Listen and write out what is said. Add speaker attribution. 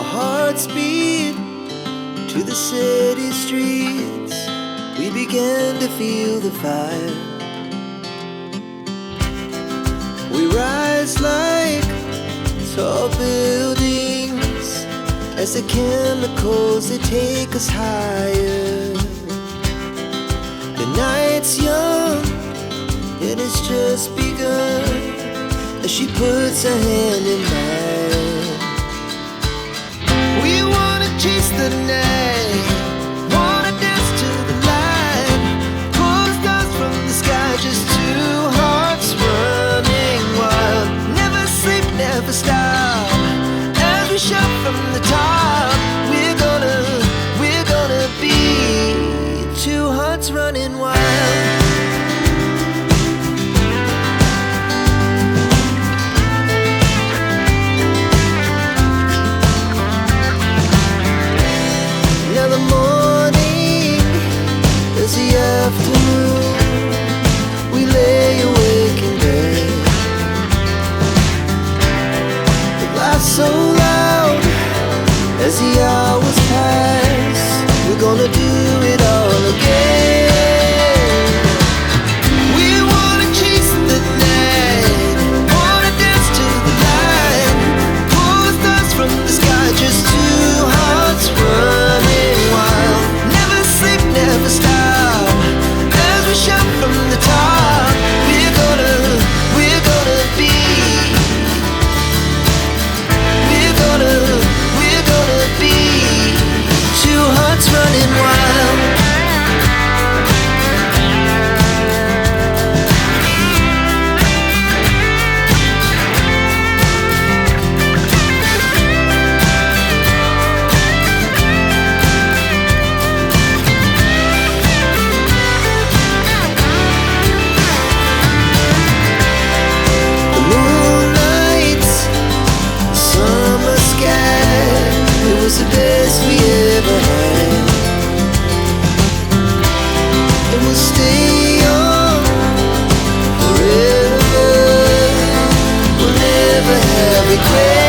Speaker 1: Our hearts beat to the city streets. We began to feel the fire. We rise like tall buildings as the chemicals, they take us higher. The night's young, it has just begun as she puts her hand in mine. We wanna chase the night, wanna dance to the light, pull the stars from the sky, just two hearts running wild. Never sleep, never stop, as we shout from the top. We're gonna be two hearts running wild. Afternoon, we lay awake in bed. The laughs so loud as the hours pass. We're gonna do it all again. We wanna chase the night, wanna dance to the light, pull the stars from the sky, just two hearts running wild. Never sleep, never stop, shout from the top. We're gonna be, we're gonna be two hearts running wild. The best we ever had, and we'll stay young forever. We'll never have regrets.